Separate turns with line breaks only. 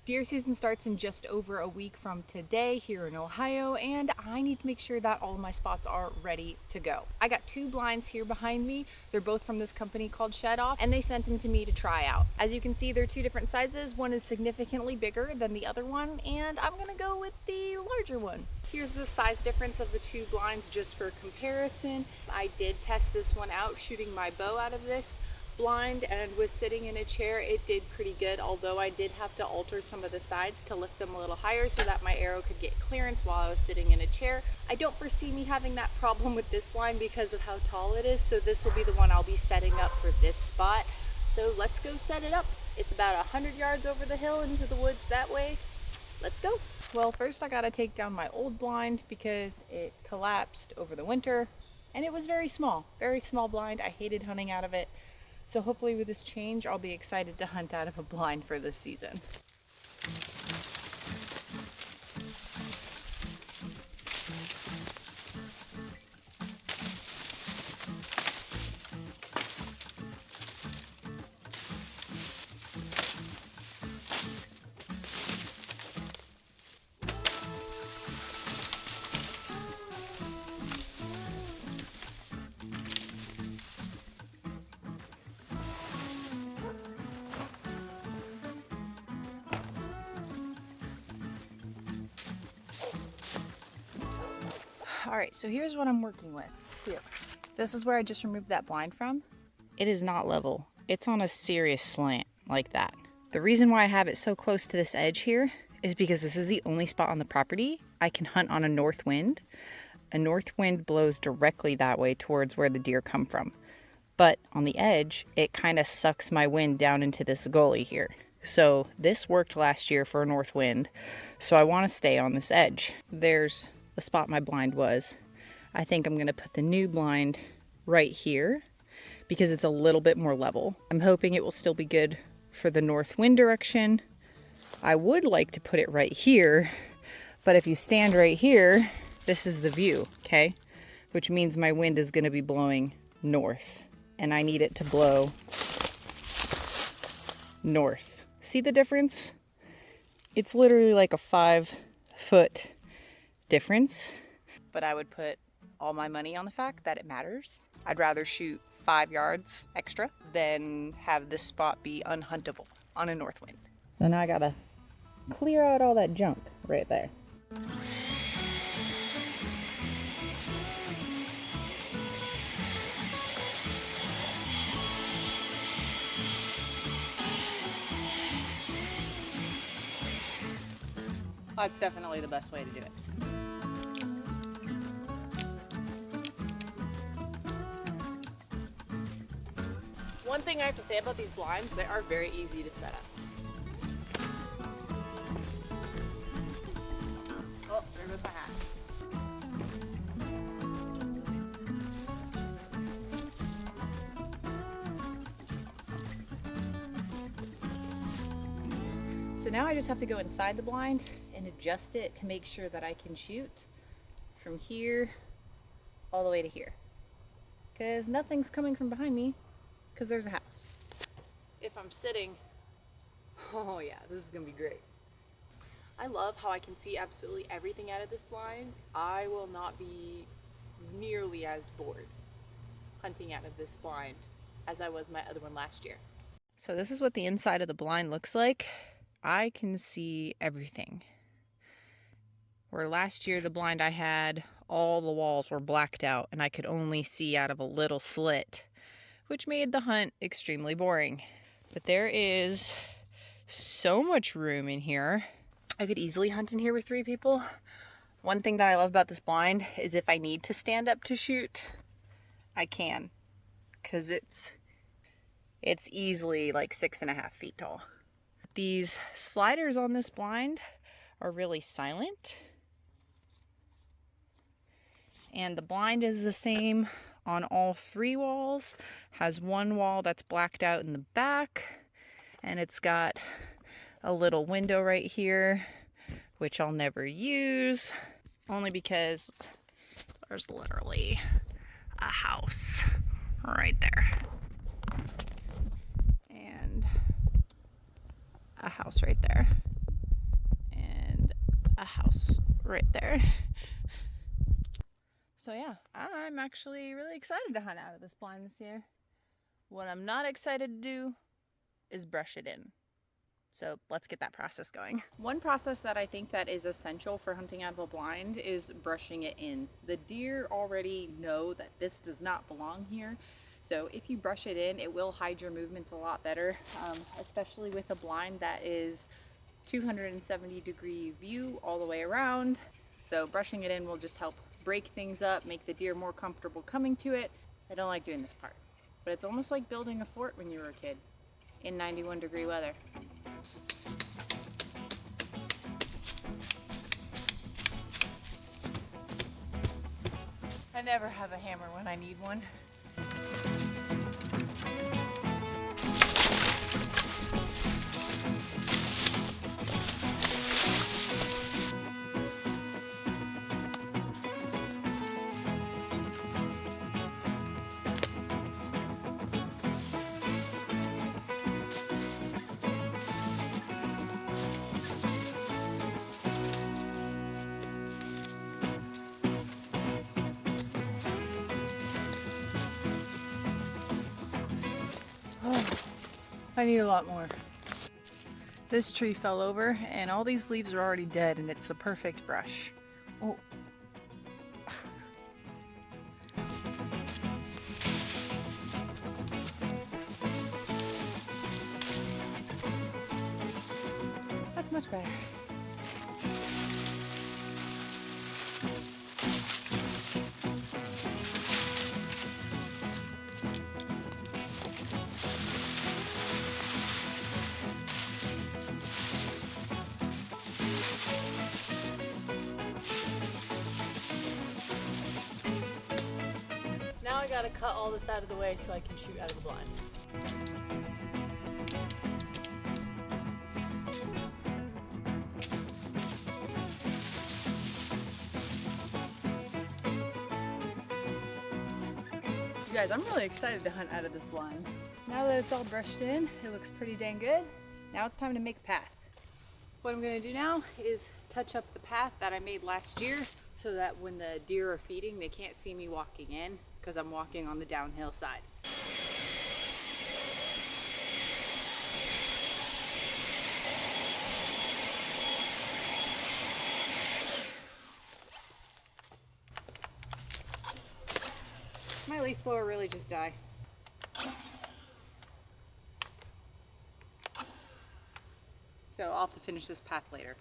Deer season starts in just over a week from today here in Ohio, and I need to make sure that all of my spots are ready to go. I got 2 blinds here behind me. They're both from this company called Shed Off, and they sent them to me to try out. As you can see, they're 2 different sizes. One is significantly bigger than the other one, and I'm gonna go with the larger one. Here's the size difference of the 2 blinds just for comparison. I did test this one out shooting my bow out of this blind and was sitting in a chair. It did pretty good, although I did have to alter some of the sides to lift them a little higher so that my arrow could get clearance while I was sitting in a chair. I don't foresee me having that problem with this blind because of how tall it is, so this will be the one I'll be setting up for this spot. So let's go set it up. It's about 100 yards over the hill into the woods that way. Let's go. Well, first I gotta take down my old blind because it collapsed over the winter and it was very small blind. I hated hunting out of it. So hopefully with this change, I'll be excited to hunt out of a blind for this season. All right, so here's what I'm working with. Here, this is where I just removed that blind from. It is not level. It's on a serious slant like that. The reason why I have it so close to this edge here is because this is the only spot on the property I can hunt on a north wind. A north wind blows directly that way towards where the deer come from. But on the edge, it kind of sucks my wind down into this gully here. So this worked last year for a north wind. So I want to stay on this edge. There's the spot my blind was. I think I'm gonna put the new blind right here because it's a little bit more level. I'm hoping it will still be good for the north wind direction. I would like to put it right here, but if you stand right here, this is the view, okay? Which means my wind is gonna be blowing north and I need it to blow north. See the difference? It's literally like a 5-foot difference, but I would put all my money on the fact that it matters. I'd rather shoot 5 yards extra than have this spot be unhuntable on a north wind. So now I gotta clear out all that junk right there. That's definitely the best way to do it. One thing I have to say about these blinds, they are very easy to set up. Oh, there goes my hat. So now I just have to go inside the blind and adjust it to make sure that I can shoot from here all the way to here. Because nothing's coming from behind me because there's a house. If I'm sitting, oh yeah, this is gonna be great. I love how I can see absolutely everything out of this blind. I will not be nearly as bored hunting out of this blind as I was my other one last year. So this is what the inside of the blind looks like. I can see everything. Where last year the blind I had, all the walls were blacked out and I could only see out of a little slit, which made the hunt extremely boring. But there is so much room in here. I could easily hunt in here with 3 people. One thing that I love about this blind is if I need to stand up to shoot, I can, because it's easily like 6.5 feet tall. These sliders on this blind are really silent. And the blind is the same on all 3 walls. Has one wall that's blacked out in the back, and it's got a little window right here, which I'll never use, only because there's literally a house right there. And a house right there. right there. So yeah, I'm actually really excited to hunt out of this blind this year. What I'm not excited to do is brush it in. So let's get that process going. One process that I think that is essential for hunting out of a blind is brushing it in. The deer already know that this does not belong here. So if you brush it in, it will hide your movements a lot better, especially with a blind that is 270-degree view all the way around. So brushing it in will just help break things up, make the deer more comfortable coming to it. I don't like doing this part, but it's almost like building a fort when you were a kid in 91-degree weather. I never have a hammer when I need one. I need a lot more. This tree fell over and all these leaves are already dead and it's the perfect brush. Oh. That's much better. Now I gotta cut all this out of the way so I can shoot out of the blind. You guys, I'm really excited to hunt out of this blind. Now that it's all brushed in, it looks pretty dang good. Now it's time to make a path. What I'm gonna do now is touch up the path that I made last year so that when the deer are feeding, they can't see me walking in because I'm walking on the downhill side. My leaf blower really just died. So I'll have to finish this path later.